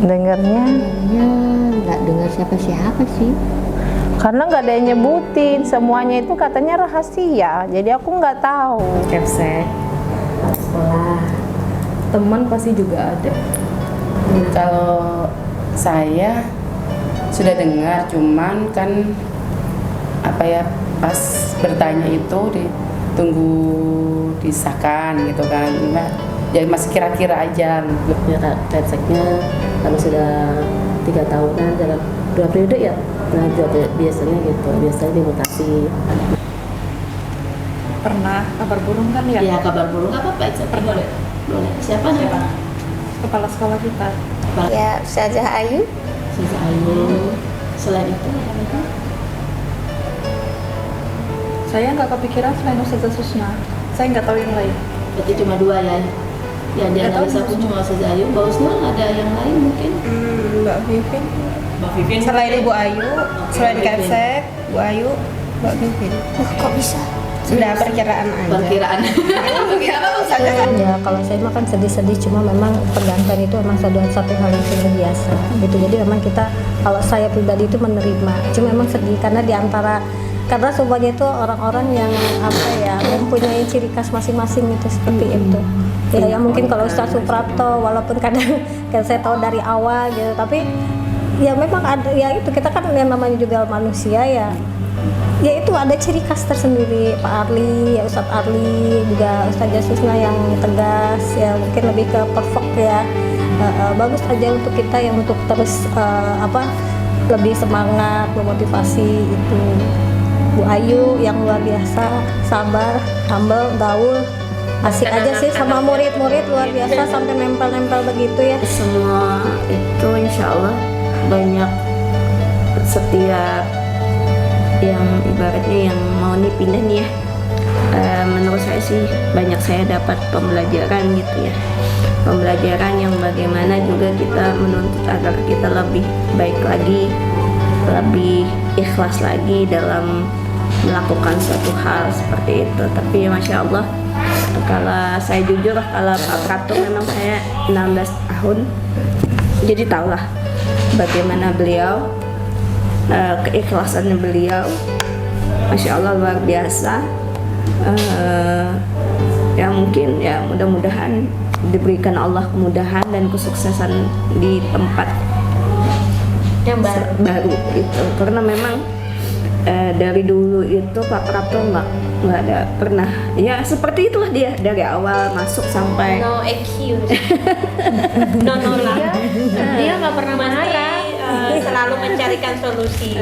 Dengarnya nggak dengar siapa-siapa sih. karena nggak ada yang nyebutin, semuanya itu katanya rahasia, jadi aku nggak tahu. Kepsek, sekolah, teman pasti juga ada. Kalau saya sudah dengar, cuman kan apa ya, pas bertanya itu ditunggu disahkan gitu kan, jadi masih kira-kira aja. Kepseknya kalau sudah 3 tahunan dalam 2 periode ya, nah biasanya gitu, biasanya dimutasi. Pernah kabar burung kan ya? Ya kabar burung apa pernah. Boleh. Siapa? Kepala sekolah kita. Ya, Ustazah Ayu. Ustazah Ayu. Selain itu ada lagi? Saya nggak kepikiran selain Ustazah Susna. Saya nggak tahu yang lain. Berarti cuma 2 ya? Yang dianalisa pun cuma Ustazah Ayu. Mbak Usna ada yang lain mungkin? Mbak Vivin. Mbak Vivin. Selain Ibu Ayu, selain Kepsek, Bu Ayu, Mbak Vivin. Kok bisa? Sudah perkiraan aja. Perkiraan. Ya kalau saya mah kan sedih-sedih, cuma memang pergantian itu memang satu hal yang sudah biasa gitu. Jadi memang kita, kalau saya pribadi itu menerima, cuma memang sedih karena karena semuanya itu orang-orang yang apa ya, mempunyai ciri khas masing-masing itu seperti itu. Ya mungkin kalau Ustaz Suprapto walaupun kadang kan saya tahu dari awal gitu, tapi ya memang ada ya, itu kita kan yang namanya juga manusia ya. Ya itu ada ciri khas tersendiri. Pak Arli, ya Ustadz Arli, juga Ustazah Susna yang tegas, ya mungkin lebih ke perfect ya. Bagus aja untuk kita yang untuk terus lebih semangat, memotivasi itu. Bu Ayu yang luar biasa, sabar, humble, gaul, asik aja sih sama murid-murid luar biasa sampai nempel-nempel begitu ya. Semua itu insya Allah banyak, setiap yang ibaratnya yang mau nih pindah nih ya, menurut saya sih banyak saya dapat pembelajaran gitu ya, pembelajaran yang bagaimana juga kita menuntut agar kita lebih baik lagi, lebih ikhlas lagi dalam melakukan suatu hal seperti itu. Tapi ya Masya Allah, kalau saya jujur, kalau Pak Prapto memang saya 16 tahun, jadi tahulah bagaimana beliau, keikhlasannya beliau, Masya Allah luar biasa. Ya mungkin ya mudah-mudahan diberikan Allah kemudahan dan kesuksesan di tempat Yang baru gitu, karena memang dari dulu itu Pak Prapto nggak ada pernah ya seperti itulah, dia dari awal masuk sampai no excuse. No lah. Dia nggak pernah marah. Selalu mencarikan solusi.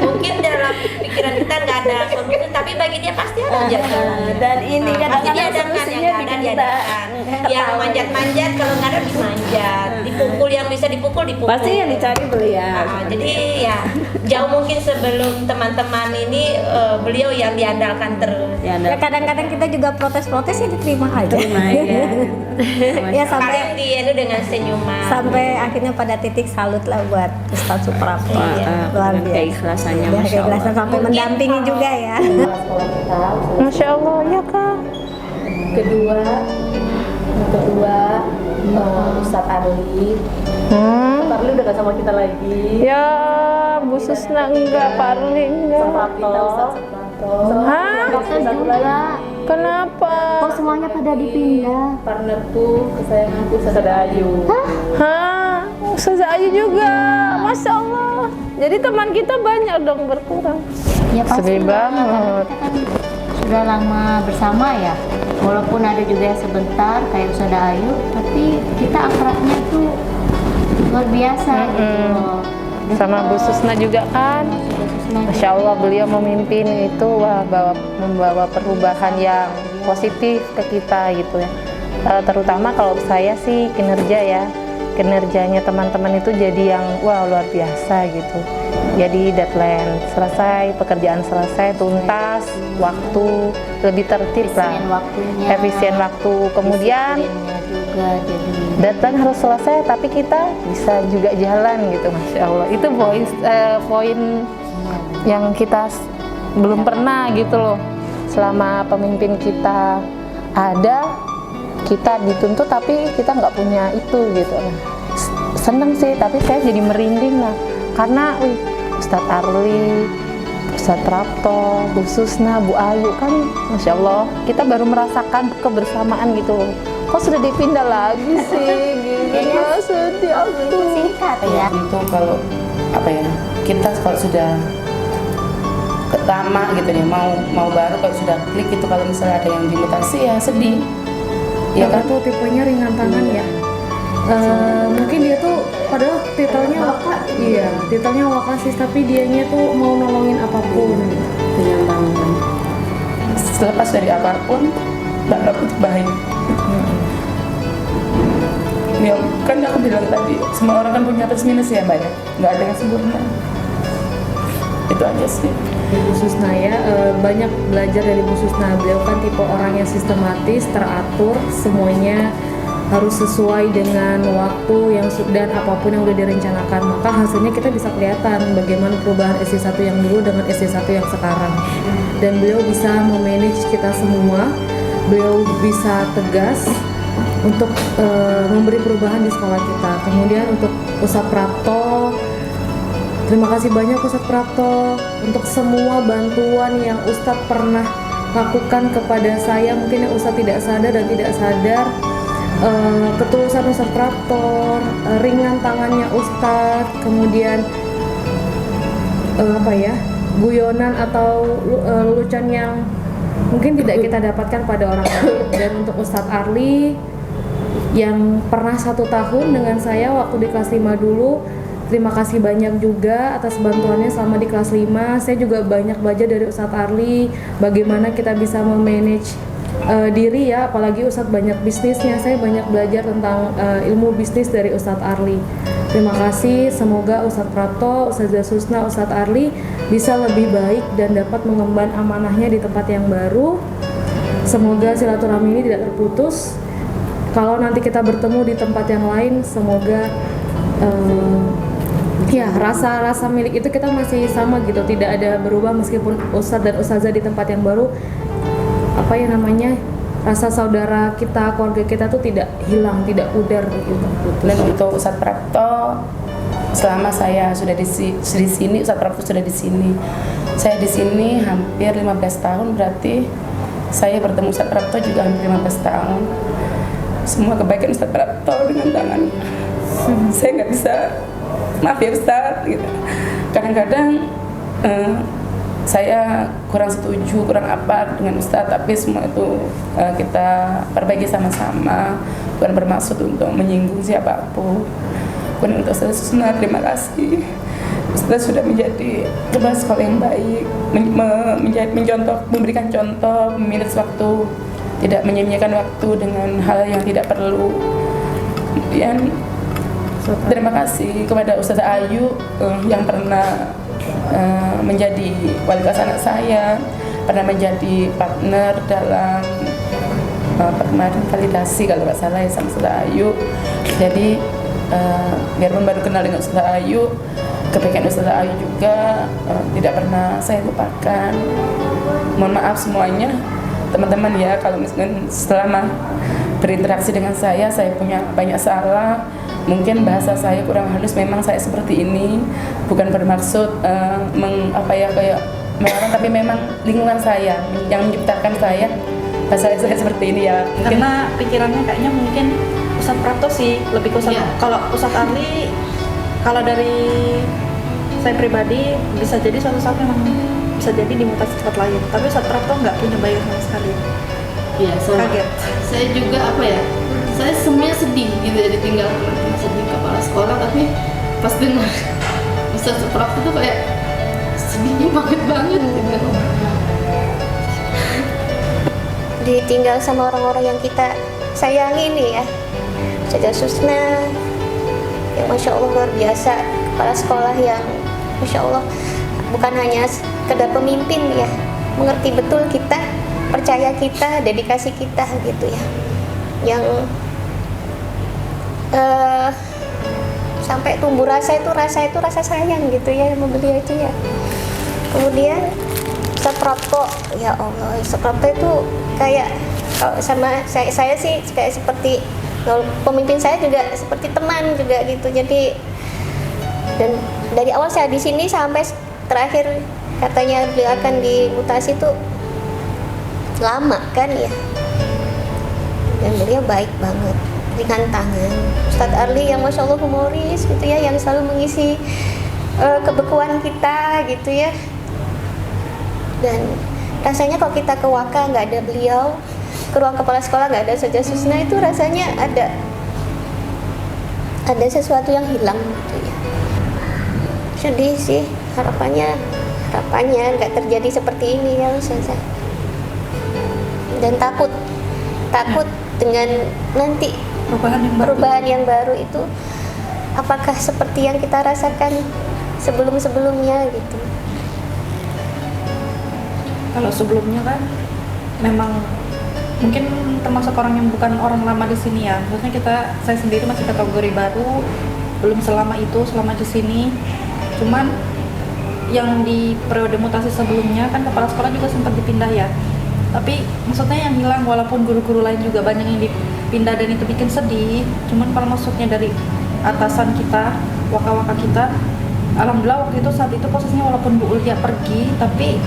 Mungkin dalam pikiran kita nggak ada solusi, tapi bagi dia pasti ada aja. Dan ini Pasti kadang-kadang diadakan solusinya yang di ada kita. diadakan. Yang manjat-manjat, kalau nggak ada dimanjat. Dipukul yang bisa dipukul. Pasti yang dicari beliau. Jadi ya jauh mungkin sebelum teman-teman ini beliau yang diandalkan terus. Ya kadang-kadang kita juga protes-protes ya diterima aja. Ya Kalian sampai dengan senyuman. sampai akhirnya pada titik salut lah buat Ustadz Suprapto ya, luar biasa. Keikhlasannya Ya, Masya Allah. keikhlasan sampai mendampingi juga ya. Masya Allah ya Kak. Kedua Ustadz Arli. Ustadz Arli udah gak sama kita lagi. Ya Bu Susna enggak, Pak Arli enggak. Ustadz Suprapto. Hah? Satu lagi. Kenapa? Semuanya pada dipindah. Partnerku, kesayanganku, Ustazah Ayu. Hah? Ustazah Ayu juga. Masya Allah. Jadi teman kita banyak dong berkurang. Ya pasti Sedih banget. kita kan sudah lama bersama ya, walaupun ada juga yang sebentar kayak Ustazah Ayu, tapi kita akrabnya tuh luar biasa gitu loh. Dan Sama Bu Susna juga kan. Masya Allah beliau memimpin itu membawa perubahan yang positif ke kita gitu ya. Terutama kalau saya sih kinerjanya teman-teman itu jadi yang luar biasa gitu. Jadi deadline selesai, pekerjaan selesai, tuntas, waktu lebih tertib lah, efisien waktu. Kemudian juga jadi deadline harus selesai, tapi kita bisa juga jalan gitu, Masya Allah. Itu poin yang kita belum pernah gitu loh. Selama pemimpin kita ada, kita dituntut tapi kita nggak punya itu gitu. seneng sih, tapi saya jadi merinding nah, karena Ustadz Arli, Ustadz Prapto, Bu Susna, Bu Ayu kan, Masya Allah, kita baru merasakan kebersamaan gitu. Kok sudah dipindah lagi sih? Gitu, sedih aku. Singkat ya. Tentu kalau apa ya, kita kalau sudah lama gitu ya, mau baru kalau sudah klik itu, kalau misalnya ada yang dimutasi ya sedih. Ya kan tuh tipenya ringan tangan ya. Mungkin dia tuh padahal titelnya iya, titelnya wakasis, tapi dianya tuh mau nolongin apapun. Dengan tangan. selepas dari apapun Mbak Prabu itu baik. Ya, kan aku bilang tadi, semua orang kan punya plus minus ya Mbak ya, nggak ada yang sempurna. Itu aja sih. Bu Susna ya, banyak belajar dari Bu Susna. Beliau kan tipe orang yang sistematis, teratur, semuanya harus sesuai dengan waktu yang dan apapun yang udah direncanakan. Maka hasilnya kita bisa kelihatan bagaimana perubahan SC1 yang dulu dengan SC1 yang sekarang. Dan beliau bisa memanage kita semua. Beliau bisa tegas untuk memberi perubahan di sekolah kita. Kemudian untuk Ustadz Prapto, terima kasih banyak Ustadz Prapto untuk semua bantuan yang Ustadz pernah lakukan kepada saya. Mungkin yang Ustadz tidak sadar dan tidak sadar, ketulusan Ustadz Prapto, ringan tangannya Ustadz, kemudian guyonan atau lelucon yang mungkin tidak kita dapatkan pada orang lain. Dan untuk Ustadz Arli yang pernah 1 tahun dengan saya waktu di kelas 5 dulu, terima kasih banyak juga atas bantuannya selama di kelas 5. Saya juga banyak belajar dari Ustadz Arli bagaimana kita bisa memanage diri ya, apalagi Ustadz banyak bisnisnya. Saya banyak belajar tentang ilmu bisnis dari Ustadz Arli. Terima kasih, semoga Ustadz Prapto, Ustadzah Susna, Ustadz Arli bisa lebih baik dan dapat mengemban amanahnya di tempat yang baru. Semoga silaturahmi ini tidak terputus. Kalau nanti kita bertemu di tempat yang lain, semoga ya rasa milik itu kita masih sama gitu, tidak ada berubah meskipun Ustadz dan Ustazah di tempat yang baru. Rasa saudara kita, keluarga kita tuh tidak hilang, tidak pudar gitu. Dan untuk Ustadz Prapto, selama saya sudah di sini, Ustadz Prapto sudah di sini. Saya di sini hampir 15 tahun, berarti saya bertemu Ustadz Prapto juga hampir 15 tahun. Semua kebaikan Ustadz Prapto dengan tangan. Saya nggak bisa, maaf ya Ustadz, gitu. Kadang-kadang saya kurang setuju, kurang apa dengan Ustadz, tapi semua itu kita perbaiki sama-sama, bukan bermaksud untuk menyinggung siapapun. Kemudian untuk Ustazah Susna, terima kasih. Ustadz sudah menjadi kepala sekolah yang baik, memberikan contoh, memanage waktu, tidak menyia-nyiakan waktu dengan hal yang tidak perlu. Kemudian terima kasih kepada Ustazah Ayu yang pernah menjadi wali kelas anak saya, pernah menjadi partner dalam kemarin validasi kalau nggak salah ya sama Ustazah Ayu. Jadi biarpun baru kenal dengan Ustazah Ayu, kebaikan Ustazah Ayu juga tidak pernah saya lupakan. Mohon maaf semuanya teman-teman ya, kalau misalkan selama berinteraksi dengan saya punya banyak salah. Mungkin bahasa saya kurang halus, memang saya seperti ini, bukan bermaksud melarang, tapi memang lingkungan saya yang menciptakan saya, bahasa saya seperti ini ya. Mungkin karena pikirannya kayaknya mungkin Ustadz Prapto sih lebih ke Ustadz. Kalau Ustadz Arli, kalau dari saya pribadi bisa jadi suatu saat memang bisa jadi dimutasi tempat lain, tapi Ustadz Prapto nggak punya bayar sama sekali. Iya, Kaget. Saya juga saya semuanya sedih gitu ya, ditinggal sedih kepala sekolah, tapi pas dengar Ustadz Prapto tuh kayak sedihnya banget gitu. Ditinggal sama orang-orang yang kita sayangi nih ya. Ustadzah Susna yang Masya Allah luar biasa, kepala sekolah yang Masya Allah bukan hanya sekedar pemimpin ya, mengerti betul kita, percaya kita, dedikasi kita gitu ya, yang sampai tumbuh rasa sayang gitu ya sama beliau itu ya. Kemudian Ustadz Prapto, ya Allah, Ustadz Prapto itu kayak kalau sama saya sih kayak seperti Lalu pemimpin saya juga seperti teman juga gitu. Jadi dan dari awal saya di sini sampai terakhir katanya beliau akan dimutasi itu lama kan ya. Dan beliau baik banget, ringan tangan. Ustadz Arli yang masya Allah humoris gitu ya, yang selalu mengisi kebekuan kita gitu ya. Dan rasanya kalau kita ke Waka nggak ada beliau, ke ruang kepala sekolah nggak ada Ustazah Susna, itu rasanya ada sesuatu yang hilang gitu ya. Sedih sih, harapannya nggak terjadi seperti ini ya Ustazah. Dan takut dengan nanti perubahan yang baru itu apakah seperti yang kita rasakan sebelumnya gitu. Kalau sebelumnya kan memang mungkin termasuk orang yang bukan orang lama di sini ya. Maksudnya saya sendiri masih kategori baru, belum selama di sini. Cuman yang di periode mutasi sebelumnya kan kepala sekolah juga sempat dipindah ya. Tapi maksudnya yang hilang, walaupun guru-guru lain juga banyak yang dipindah dan itu bikin sedih. Cuman kalau maksudnya dari atasan kita, waka-waka kita, alhamdulillah waktu itu saat itu posisinya walaupun Bu Ulia pergi, tapi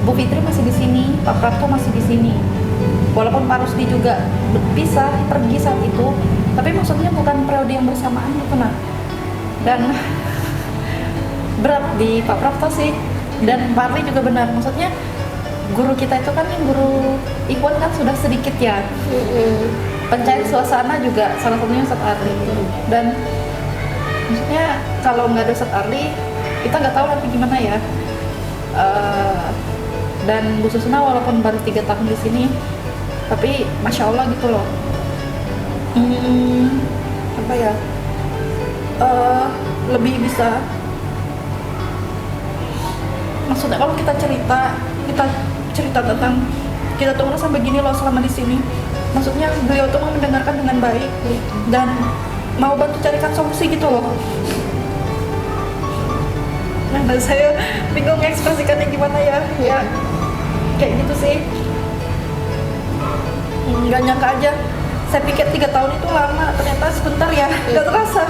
Bu Fitri masih di sini, Pak Prapto masih di sini. Walaupun Pak Rusdi juga bisa pergi saat itu, tapi maksudnya bukan periode yang bersamaan gitu nah. Dan berat di Pak Prapto sih, dan Pak Arli juga benar. Maksudnya guru kita itu kan yang guru Ikhwan kan sudah sedikit ya. Pencair suasana juga salah satunya Ustadz Arli. Dan maksudnya kalau nggak ada Ustadz Arli, kita nggak tahu nanti gimana ya. Dan Bu Susna walaupun baru 3 tahun di sini, tapi masya Allah gitu loh. Apa ya? Lebih bisa. Maksudnya kalau kita cerita tentang kita tuh merasa begini loh selama di sini. Maksudnya beliau tuh mau mendengarkan dengan baik dan mau bantu carikan solusi gitu loh. Nah, dan saya bingung ekspresikannya gimana ya. Ya kayak gitu sih. Nggak nyangka aja. Saya pikir 3 tahun itu lama, ternyata sebentar ya. Nggak terasa.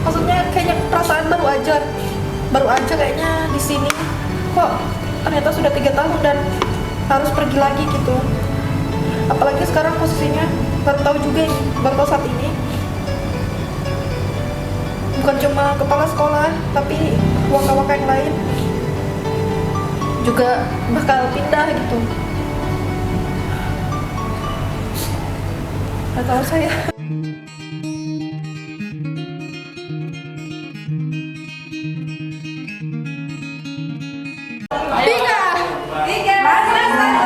Maksudnya kayaknya perasaan baru aja kayaknya di sini. Kok ternyata sudah 3 tahun dan harus pergi lagi gitu. Apalagi sekarang posisinya baru tahu juga ini, baru tahu saat ini bukan cuma kepala sekolah, tapi waka-waka yang lain juga bakal pindah gitu. Gak tahu saya.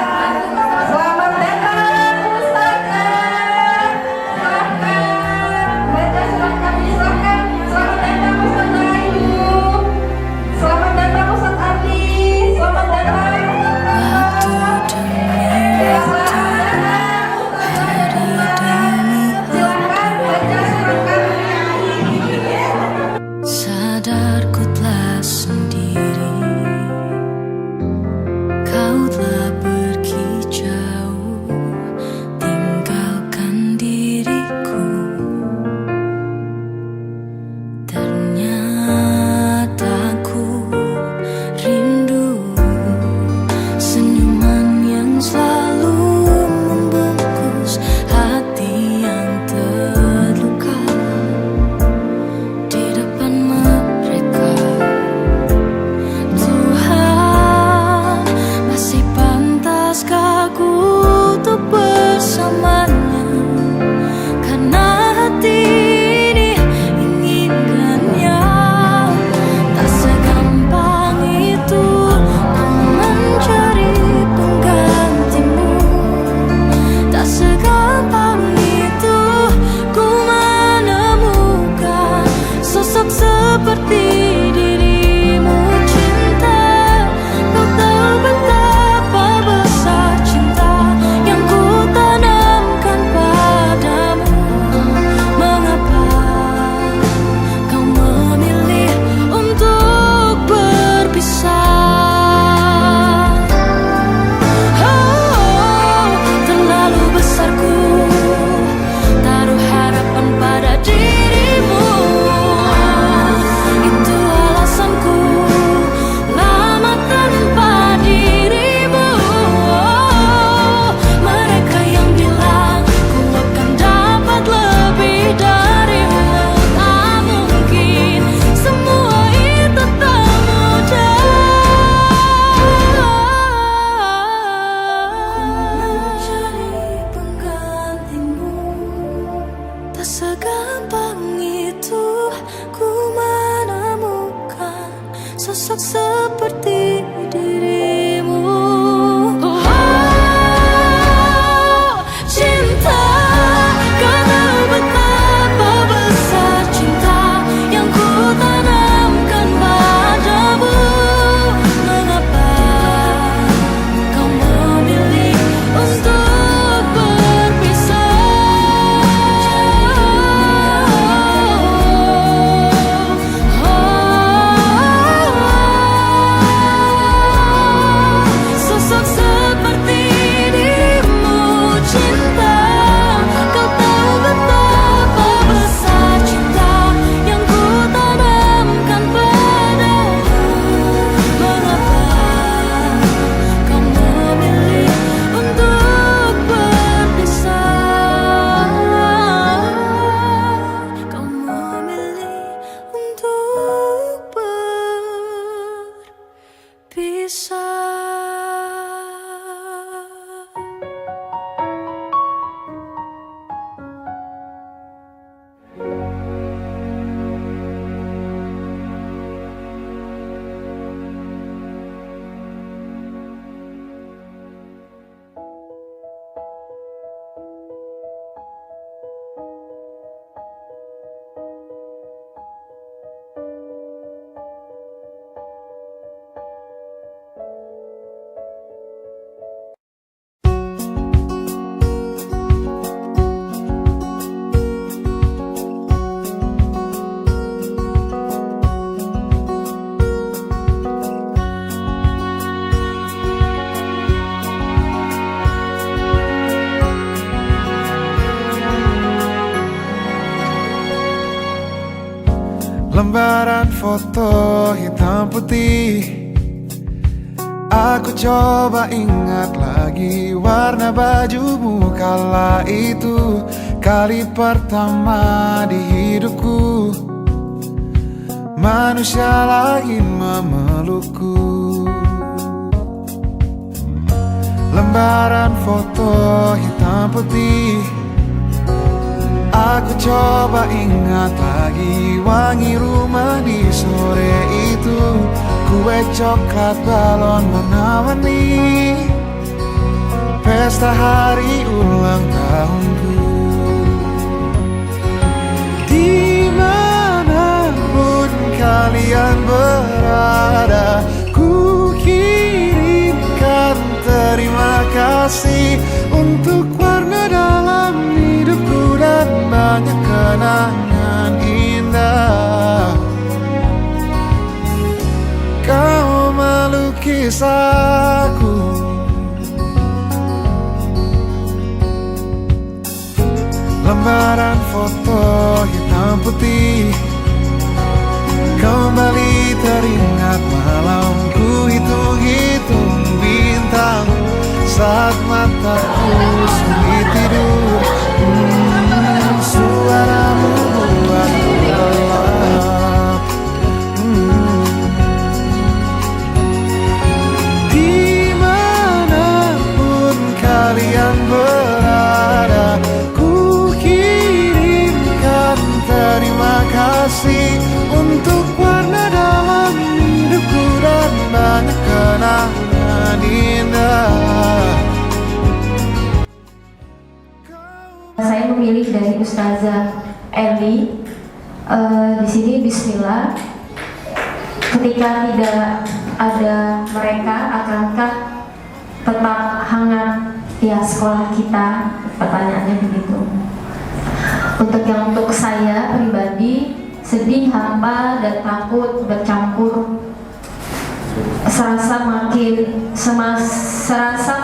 Waktu demi waktu, hari demi Lembaran foto hitam putih, aku coba ingat lagi warna bajumu kala itu. Kali pertama di hidupku manusia lain memelukku. Lembaran foto hitam putih, aku coba ingat lagi wangi rumah di sore itu. Kue coklat balon warna-warni, pesta hari ulang tahunku. Dimanapun kalian berada, ku kirimkan terima kasih untuk warna dalam hidupku dan banyak kenangan indah. Kau melukis aku, lembaran foto hitam putih, kembali teringat malamku hitung-hitung bintang saat mataku sulit tidur. Suaramu buatku gelap. Dimanapun kalian berada, ku kirimkan terima kasih untuk warna dalam hidupku dan banyak kenangan indah. Saya memilih dari Ustazah Eli. Di sini Bismillah. Ketika tidak ada mereka, akankah tetap hangat ya sekolah kita? Pertanyaannya begitu. Untuk saya pribadi, sedih, hampa, dan takut bercampur. Serasa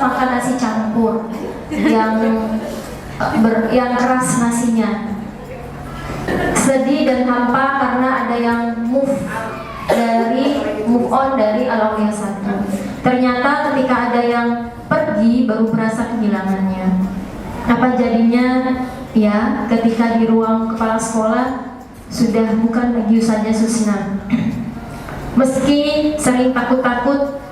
makan nasi campur yang keras nasinya. Sedih dan hampa karena ada yang move on dari Alawiyah 1. Ternyata ketika ada yang pergi baru berasa kehilangannya. Apa jadinya ya ketika di ruang kepala sekolah sudah bukan lagi Ustazah Susna. Meski sering takut-takut,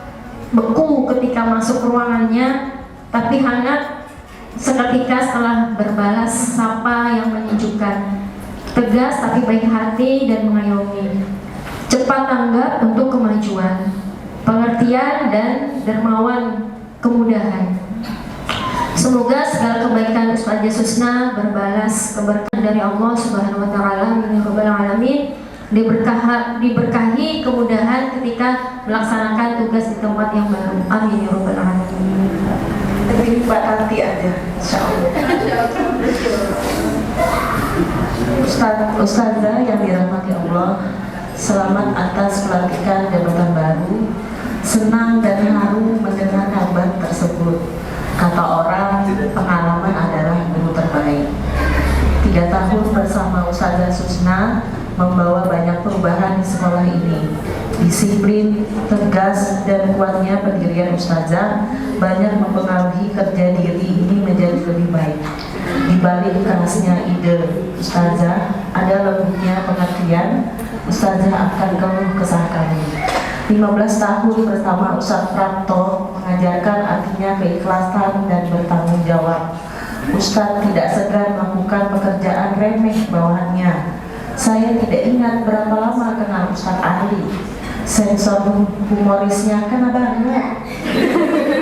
beku ketika masuk ruangannya, tapi hangat seketika setelah berbalas sapa yang menyejukkan. Tegas tapi baik hati dan mengayomi. Cepat tanggap untuk kemajuan, pengertian dan dermawan kemudahan. Semoga segala kebaikan Ustazah Susna berbalas keberkahan dari Allah Subhanahu wa taala, amin ya rabbal alamin. Diberkahi kemudahan ketika melaksanakan tugas di tempat yang baru. Amin ya rabbal alamin. Tapi Mbak Tanti aja, insyaallah. Ustazah yang dirahmati Allah, selamat atas pelantikan jabatan baru. Senang dan haru mendengar kabar tersebut. Kata orang, pengalaman adalah guru terbaik. 3 tahun bersama Ustazah Susna membawa banyak perubahan di sekolah ini. Disiplin, tegas, dan kuatnya pendirian Ustazah banyak mempengaruhi kerja diri ini menjadi lebih baik. Di balik kerasnya ide Ustazah, ada lembutnya pengertian. Ustazah akan keluh kesah kami. 15 tahun bersama Ustaz Prapto mengajarkan artinya keikhlasan dan bertanggung jawab. Ustaz tidak segan melakukan pekerjaan remeh bawahannya. Saya tidak ingat berapa lama kenal Ustaz Ali. Sensor humorisnya kena banget.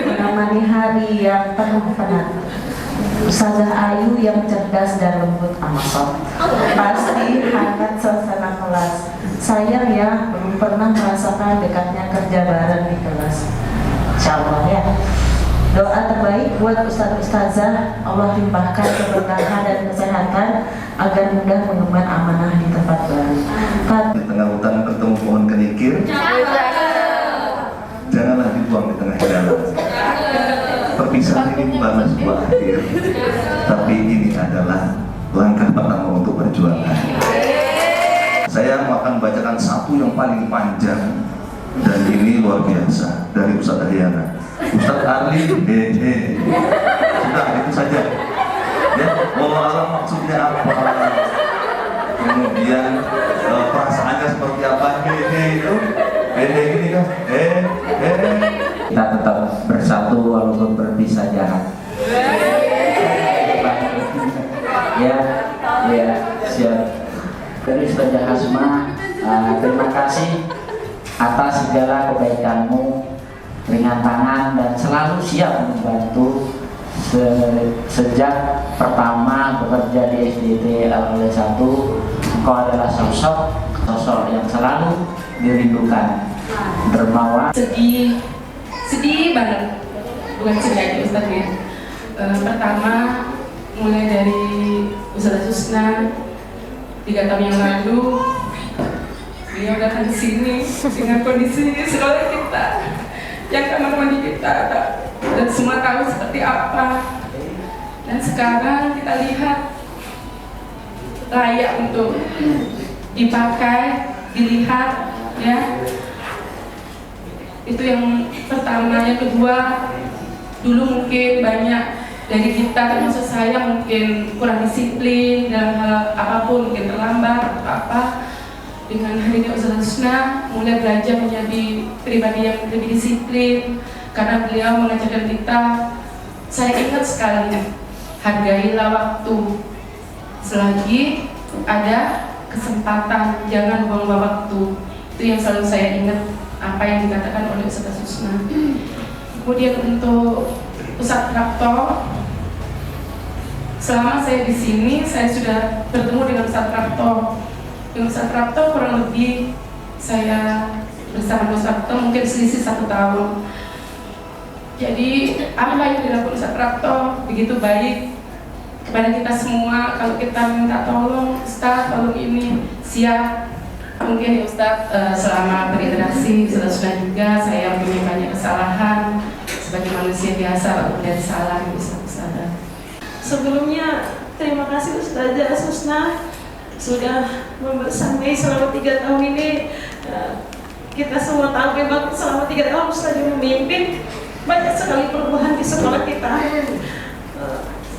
Menemani hari yang penuh penat. Ustazah Ayu yang cerdas dan lembut amat. Pasti hangat suasana kelas. Sayang ya, belum pernah merasakan dekatnya kerja bareng di kelas. Insyaallah ya. Doa terbaik buat Ustaz-Ustazah, Allah limpahkan keberkahan dan kesehatan agar mudah mengemban amanah di tempat baru. Di tengah hutan bertemu pohon kenikir, janganlah dibuang di tengah jalan. Perpisahan ini bukanlah sebuah akhir, tapi ini adalah langkah pertama untuk perjuangan. Saya akan bacakan satu yang paling panjang dan ini luar biasa dari Ustadz Ahyana. Ustadz Arli, sudah itu saja. Ya, wallahu alam maksudnya apa? Kemudian perasaannya seperti apa? Itu, ini kan, Kita tetap bersatu walaupun berpisah jarak. Ya, siap. Dari Ustazah Hasma, terima kasih atas segala kebaikanmu, ringan tangan dan selalu siap membantu. Sejak pertama bekerja di SDT Al-Mulya 1, engkau adalah sosok yang selalu dirindukan, dermawan. Sedih banget, bukan sedih aja Ustaz ya. Pertama mulai dari Ustazah Susna 3 tahun yang lalu, beliau datang ke sini dengan kondisi sekolah kita yang kamar mandi kita dan semua tahu seperti apa. Dan sekarang kita lihat layak untuk dipakai, dilihat, ya. Itu yang pertama. Yang kedua, dulu mungkin banyak dari kita, termasuk saya, mungkin kurang disiplin dalam hal apapun, mungkin terlambat atau apa. Dengan hadirnya Ustazah Susna, mulai belajar menjadi pribadi yang lebih disiplin karena beliau mengajarkan kita. Saya ingat sekali, hargailah waktu. Selagi ada kesempatan, jangan buang-buang waktu. Itu yang selalu saya ingat, apa yang dikatakan oleh Ustazah Susna. Kemudian untuk Ustadz Prapto, selama saya di sini, saya sudah bertemu dengan Ustadz Prapto. Dengan Ustadz Prapto kurang lebih saya bersama Ustadz Prapto mungkin selisih 1 tahun. Jadi apa yang dilakukan Ustadz Prapto begitu baik kepada kita semua. Kalau kita minta tolong, Ustadz tolong ini, siap. Mungkin ya Ustadz, selama berinteraksi sudah juga saya punya banyak kesalahan sebagai manusia biasa, walaupun dari salah Ustazah. Sebelumnya terima kasih Ustazah Susna sudah membersamai selama 3 tahun ini. Kita semua tahu memang selama 3 tahun Ustazah memimpin, banyak sekali perubahan di sekolah kita.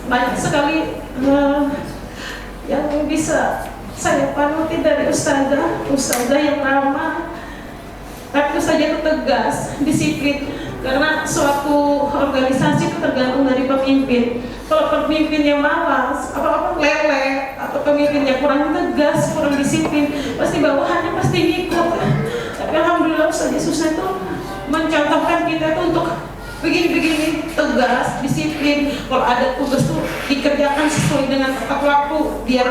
Banyak sekali yang bisa saya panuti dari Ustazah yang ramah, tapi Ustazah itu tegas, disiplin. Karena suatu organisasi itu tergantung dari pemimpin. Kalau pemimpinnya malas, apa-apa lele, atau pemimpinnya kurang tegas, kurang disiplin, pasti bawahannya pasti ngikut. Tapi alhamdulillah Ustazah Susna itu mencontohkan kita itu untuk begini-begini, tegas, disiplin. Kalau ada tugas tuh dikerjakan sesuai dengan tepat waktu, biar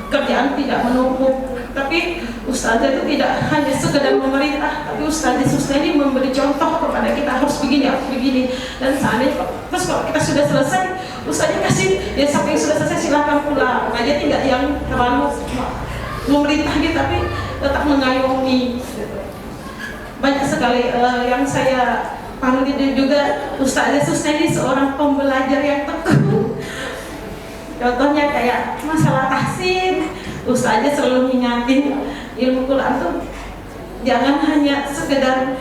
kerjaan tidak menumpuk. Tapi Ustazah itu tidak hanya sekedar memerintah, tapi Ustazah Susna ini memberi contoh kepada kita, harus begini. Dan seandainya terus kalau kita sudah selesai, Ustazah kasih, ya sampai sudah selesai silahkan pulang. Nah, jadi tidak yang terlalu memerintah gitu, tapi tetap mengayomi. Banyak sekali yang saya panggil juga. Ustazah Susna ini seorang pembelajar yang tekun. Contohnya kayak masalah tahsin, Ustazah selalu mengingatin ilmu Quran tuh jangan hanya sekedar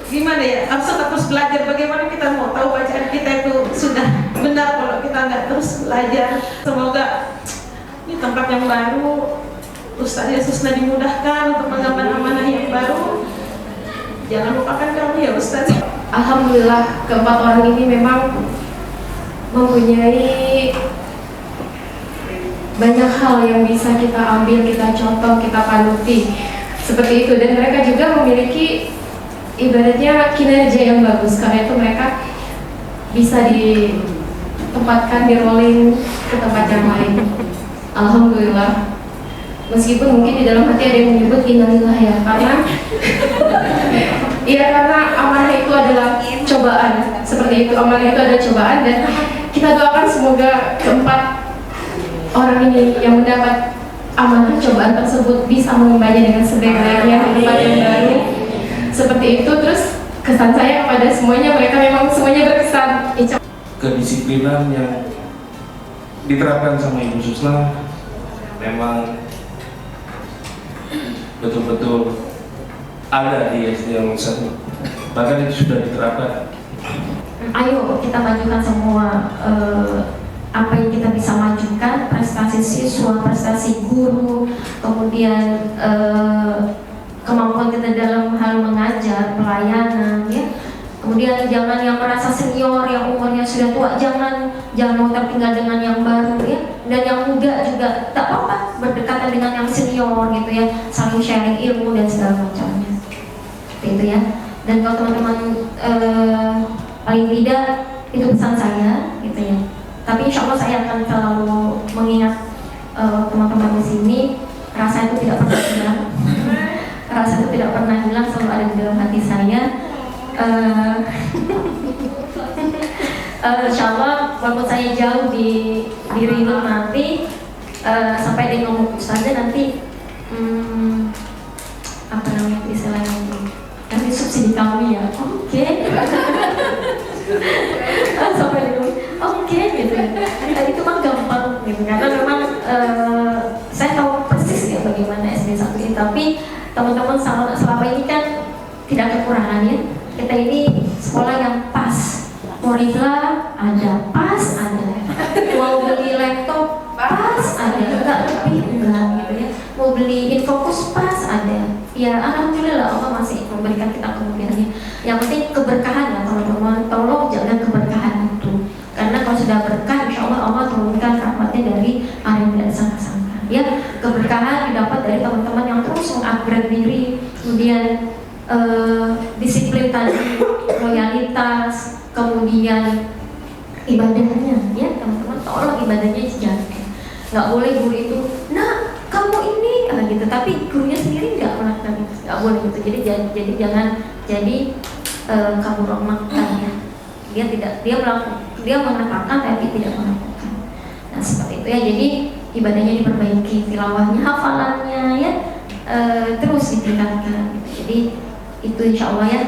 gimana ya, harus terus belajar. Bagaimana kita mau tahu bacaan kita itu sudah benar kalau kita nggak terus belajar. Semoga di tempat yang baru Ustazah Susna dimudahkan untuk mengemban amanah yang baru. Jangan lupakan kami ya Ustazah. Alhamdulillah keempat orang ini memang mempunyai banyak hal yang bisa kita ambil, kita contoh, kita panuti seperti itu. Dan mereka juga memiliki ibaratnya kinerja yang bagus, karena itu mereka bisa ditempatkan, di rolling ke tempat yang lain. Alhamdulillah. Meskipun mungkin di dalam hati ada yang menyebut innalillah ya, karena amanah itu adalah cobaan. Seperti itu, amanah itu adalah cobaan, dan kita doakan semoga keempat orang ini yang mendapat amanah cobaan tersebut bisa mengembalinya dengan sebaik-baiknya di tempat yang baru. Seperti itu. Terus kesan saya kepada semuanya, mereka memang semuanya berkesan. Kedisiplinan yang diterapkan sama Ibu Susna memang betul-betul ada di SD Al Satu. Bahkan itu sudah diterapkan. Ayo kita majukan semua apa yang kita bisa majukan, prestasi siswa, prestasi guru, kemudian kemampuan kita dalam hal mengajar, pelayanan, ya. Kemudian jangan yang merasa senior, yang umurnya sudah tua, jangan mau tertinggal dengan yang baru, ya. Dan yang muda juga tak apa-apa berdekatan dengan yang senior gitu ya, saling sharing ilmu dan segala macamnya. Seperti itu ya. Dan kalau teman-teman paling tidak itu pesan saya gitu ya. Tapi insya Allah saya akan selalu mengingat teman-teman di sini, rasa itu tidak pernah hilang. Rasa itu tidak pernah hilang, selalu ada di dalam hati saya. Insya Allah walaupun saya jauh di Ridho nanti, sampai di ngomong saja nanti apa namanya istilahnya, nanti subsidi kami ya, oke. Sampai di oke gitu ya. Itu mah gampang gitu, karena memang saya tahu persis ya bagaimana SD 1 ini. Tapi teman-teman selama ini kan tidak kekurangan ya. Kita ini sekolah yang pas, Morila ada, pas ada, mau beli laptop pas ada, enggak lebih enggak gitu ya, mau beli Infokus pas ada. Ya alhamdulillah Allah masih memberikan kita kemudiannya. Yang penting keberkahan ya teman-teman, tolong jaga keberkahan itu. Karena kalau sudah berkah, insya Allah Allah turunkan rahmatnya dari arah yang tidak disangka-sangka. Ya, keberkahan didapat dari teman-teman yang terus mengupgrade diri, kemudian disiplin tadi, loyalitas, kemudian ibadahnya. Ya, teman-teman tolong ibadahnya dijaga. Nggak boleh guru itu, nah kamu ini, gitu. Tapi gurunya sendiri nggak melakukan itu, nggak boleh gitu. Jadi jangan jadi kamu romahkan ya. Dia mengamalkan tapi tidak melakukan. Nah seperti itu ya. Jadi ibadahnya diperbaiki, tilawahnya, hafalannya ya terus ditingkatkan. Jadi itu insya Allah ya.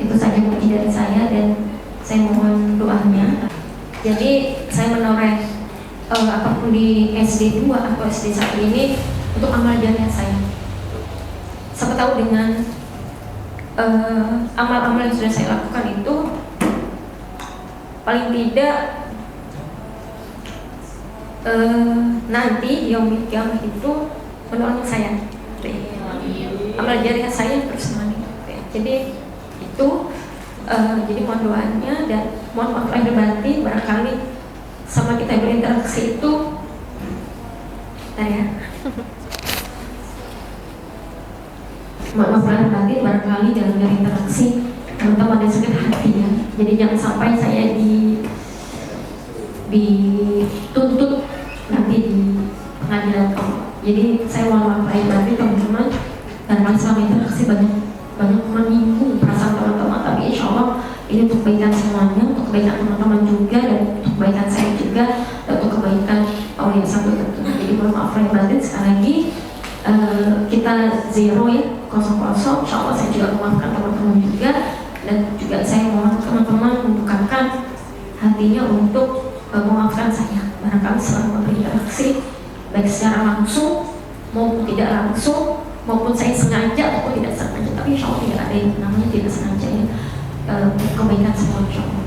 Itu saja mungkin dari saya dan saya mohon doanya. Jadi saya menoreh apapun di SD 2 atau SD 1 ini untuk amal jariah saya. Siapa tahu dengan amal-amal yang sudah saya lakukan itu paling tidak nanti yaumul qiyamah itu menolong saya. Amal jariah saya terus mengalir. Jadi itu jadi mohon doanya dan mohon maaf lahir batin barangkali sama kita berinteraksi itu ya. Mohon maaf lahir batin barangkali dalam berinteraksi teman-teman ada sakit hati ya. Jadi jangan sampai saya dituntut nanti di pengadilan Allah. Jadi saya mohon maaf lahir batin teman-teman, dan selama interaksi banyak menyinggung perasaan teman-teman. Tapi insya Allah ini untuk kebaikan semuanya, untuk kebaikan teman-teman juga dan untuk kebaikan saya juga dan untuk kebaikan Allah yang satu tentunya. Jadi mohon maaf lahir batin sekali lagi. Kita zero ya, 00. Insya Allah saya juga memaafkan teman-teman juga. Dan juga saya mohon teman-teman membukakan hatinya untuk memaafkan saya barangkali selama berinteraksi baik secara langsung maupun tidak langsung, maupun saya sengaja maupun tidak sengaja. Tapi insya Allah tidak ada yang namanya tidak sengaja ya, kebaikan semua insya Allah.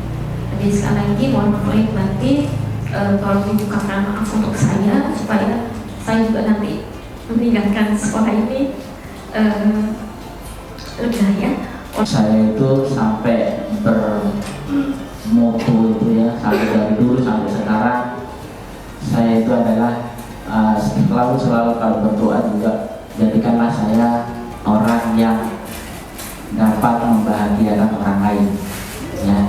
Jadi sekali lagi mohon maaf lahir batin, tolong dibukakan maaf untuk saya supaya saya juga nanti meninggalkan sekolah ini lega ya. Saya itu sampai bermoto itu ya, sampai dari dulu sampai sekarang saya itu adalah selalu kalau berdoa juga jadikanlah saya orang yang dapat membahagiakan orang lain ya.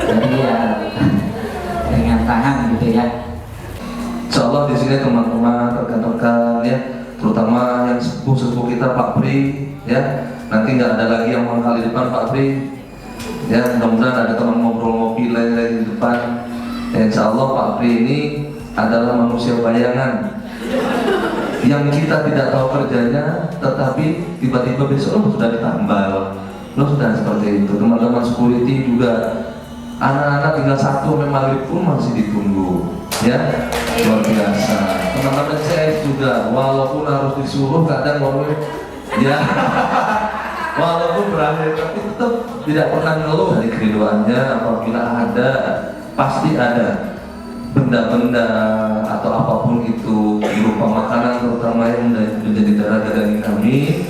Jadi ya dengan tangan gitu ya. Insya Allah di sini teman-teman, rekan-rekan ya, terutama yang sepuh-sepuh kita Pak Pri ya, nanti nggak ada lagi yang menghalang di depan Pak Pri ya, mudah-mudahan ada teman ngobrol-ngopi lain-lain di depan ya. Insya Allah Pak Pri ini adalah manusia bayangan yang kita tidak tahu kerjanya, tetapi tiba-tiba besok lo sudah ditambal, lo sudah seperti itu. Teman-teman security juga, anak-anak tinggal 1 sampai maghrib pun masih ditunggu Ya, luar biasa. Teman-teman CS juga, walaupun harus disuruh kadang ya, walaupun berakhir tapi tetap tidak pernah ngeluh dari kerinduannya. Apabila ada, pasti ada benda-benda atau apapun itu berupa makanan terutama yang menjadi darah daging kami.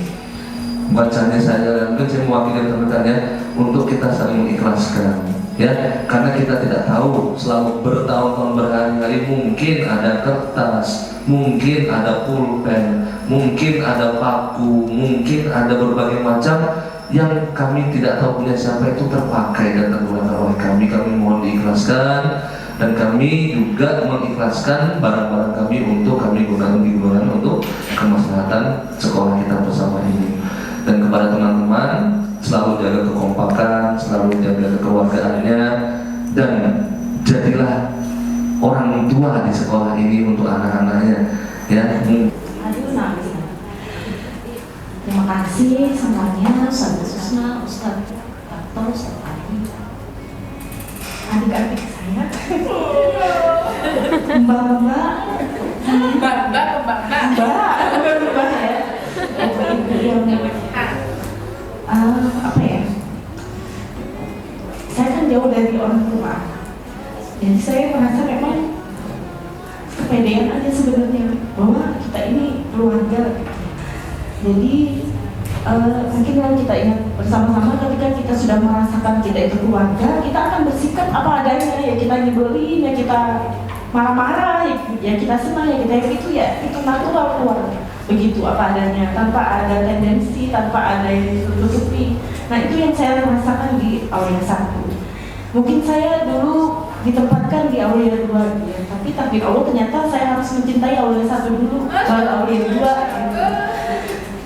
Bacanya saya mewakili rekan-rekannya untuk kita saling mengikhlaskan, ya, karena kita tidak tahu selalu bertahun-tahun berhari-hari mungkin ada kertas, mungkin ada pulpen, mungkin ada paku, mungkin ada berbagai macam yang kami tidak tahu punya siapa itu terpakai dan tergunakan oleh kami. Kami mohon diikhlaskan dan kami juga mengikhlaskan barang-barang kami untuk kami digunakan untuk kemaslahatan sekolah kita bersama ini. Dan kepada teman-teman, selalu jaga kekompakan, selalu jaga kekeluargaannya, dan jadilah orang tua di sekolah ini untuk anak-anaknya, ya. Terima kasih semuanya, Ustaz Susna, Ustaz Tarto, Ustaz Ali, adik-adik saya, mbak-mbak apa ya, saya kan jauh dari orang tua, jadi saya merasa memang kepedean aja sebenarnya bahwa kita ini keluarga. Jadi mungkin kalau kita ingat bersama-sama ketika kita sudah merasakan kita itu keluarga, kita akan bersikap apa adanya, ya kita nyebelin, ya kita marah-marah, ya kita senang, ya kita itu natural keluarga. Begitu apa adanya, tanpa ada tendensi, tanpa ada yang ditutupi. Nah itu yang saya rasakan di Aulia 1. Mungkin saya dulu ditempatkan di Aulia 2, ya. Tapi Allah ternyata saya harus mencintai Aulia 1 dulu, baru Aulia 2.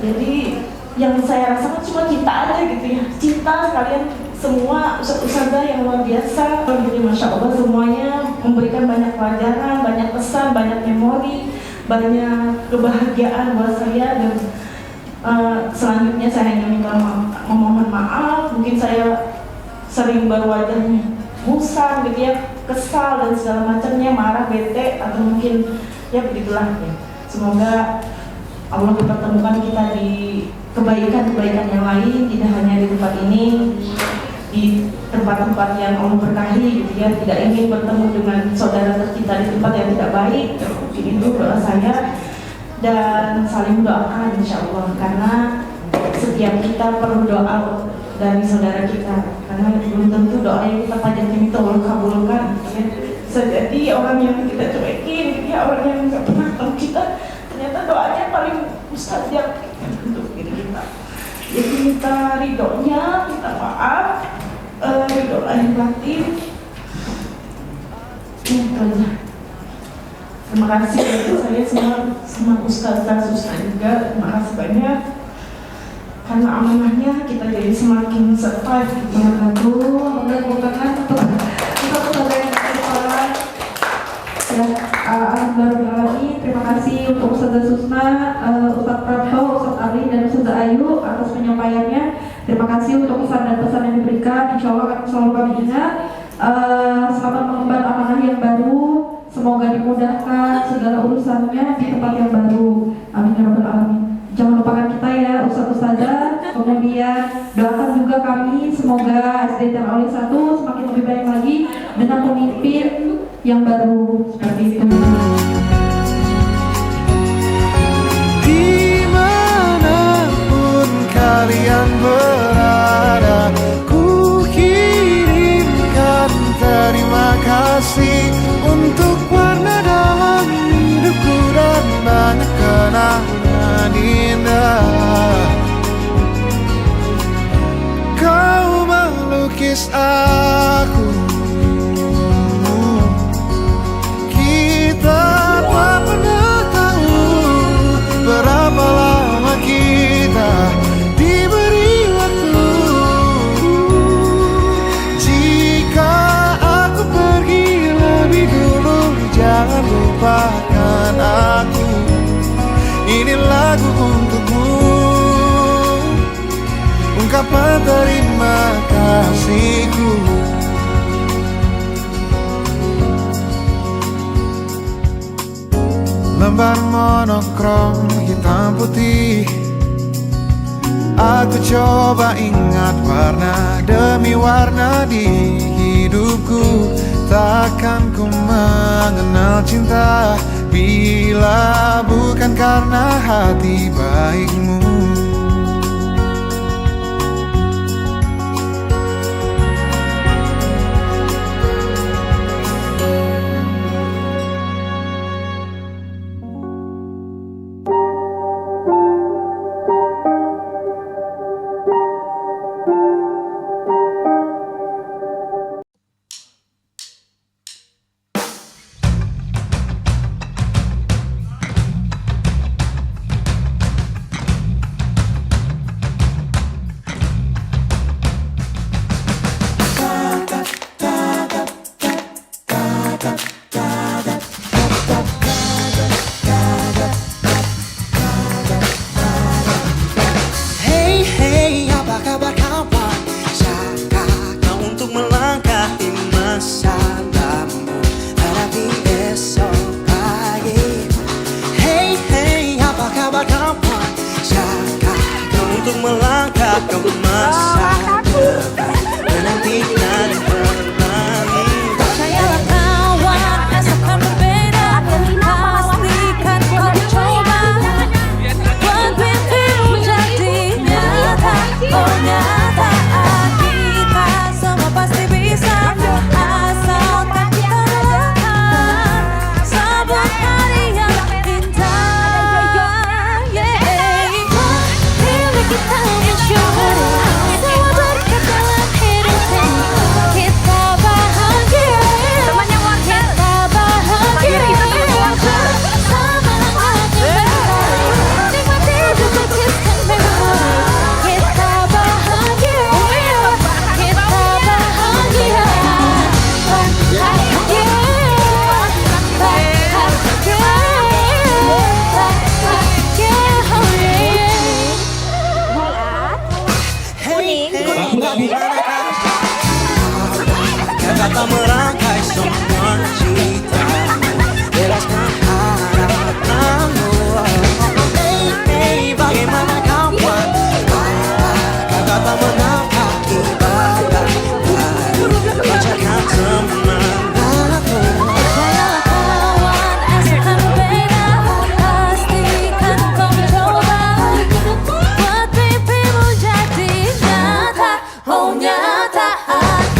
Jadi yang saya rasakan cuma cinta aja gitu ya, cinta sekalian semua ustazah yang luar biasa. Jadi Masya Allah semuanya memberikan banyak pelajaran, banyak pesan, banyak memori, banyak kebahagiaan buat saya. Dan selanjutnya saya hanya minta memohon maaf, mungkin saya sering berwajahnya musang gitu ya, kesal dan segala macamnya, marah, bete, atau mungkin ya begitulah ya. Semoga Allah mempertemukan kita di kebaikan-kebaikan yang lain, tidak hanya di tempat ini, di tempat-tempat yang Allah berkahi gitu ya. Tidak ingin bertemu dengan saudara tercinta di tempat yang tidak baik. Itu doa saya, dan saling doakan insya Allah, karena setiap kita perlu doa dari saudara kita, karena belum tentu doa yang kita panjatkan itu Allah kabulkan ya. Jadi orang yang kita cuekin ya, orang yang nggak pernah tahu kita, ternyata doanya paling mustajab untuk diri kita. Jadi minta ridhonya, minta maaf, ridho lahir batin. Itu aja. Terima kasih untuk saya semua ustazah juga, terima kasih banyak. Karena amanahnya kita jadi semakin survive gitu. Mudah-mudahan untuk ustazah yang bersekolah ya, alhamdulillah. Terima kasih untuk Ustazah Susna, Ustaz Prato, Ustaz Ali, dan Ustazah Ayu atas penyampaiannya. Terima kasih untuk pesan dan pesan yang diberikan. Insya Allah akan selalu kami ingat. Selamat mengemban amanah yang baru. Semoga dimudahkan segala urusannya di tempat yang baru. Amin ya rabbal alamin. Jangan lupakan kita ya Ustaz-Ustazah. Kemudian doakan juga kami semoga SDTR Aulia 1 semakin lebih baik lagi dengan pemimpin yang baru seperti itu. Dimanapun kalian berada, ku kirimkan terima kasih untuk warna dalam hidupku dan banyak kenangan indah. Kau melukis aku, kita tak pernah tahu berapa lama kita diberi waktu. Jika aku pergi lebih dulu, jangan lupakan aku. Ini lagu untukmu, ungkapan terima kasihku. Selembar monokrom hitam putih. Aku coba ingat warna demi warna di hidupku. Takkan ku mengenal cinta bila bukan karena hati baikmu. Kata merangkai semua cita, jelaskan harapanmu. Hey, bagaimana kawan? Kata menangkap ibadah baru, bacakan semangatmu. Percayalah kawan, asalkan berbeda, pastikan kau mencoba. Buat mimpimu jadi nyata, oh nyata.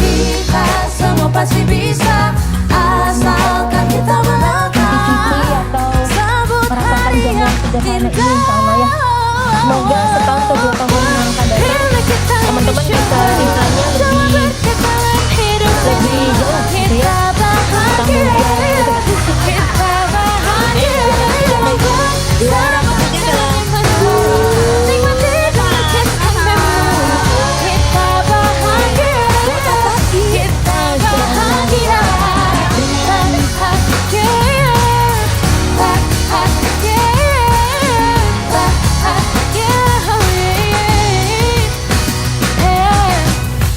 Kita semua pasti bisa, asalkan kita melangkah. Sambut hari yang indah. Semoga setahun atau 2 tahun mengangkat dari teman-teman bisa misalnya lebih jauh gitu ya. Kita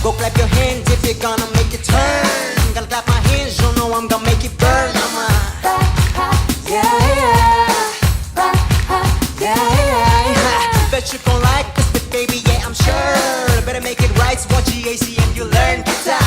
Go clap your hands if you're gonna make it turn. Gonna clap my hands, you know I'm gonna make it burn. Bet you gon' like this, but baby, yeah, I'm sure. Better make it right, watch GAC and you learn guitar.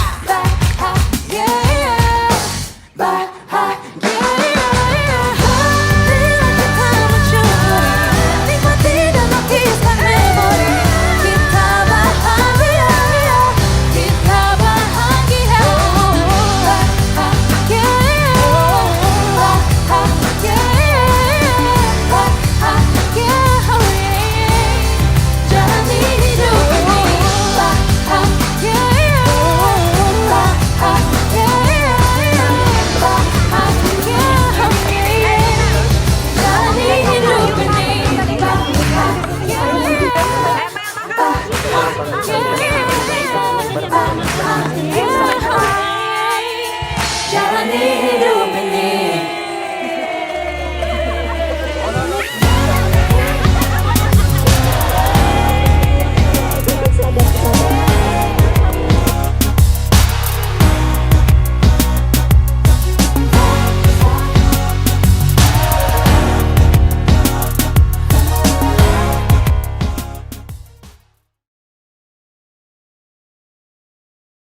Jalani hidup ini.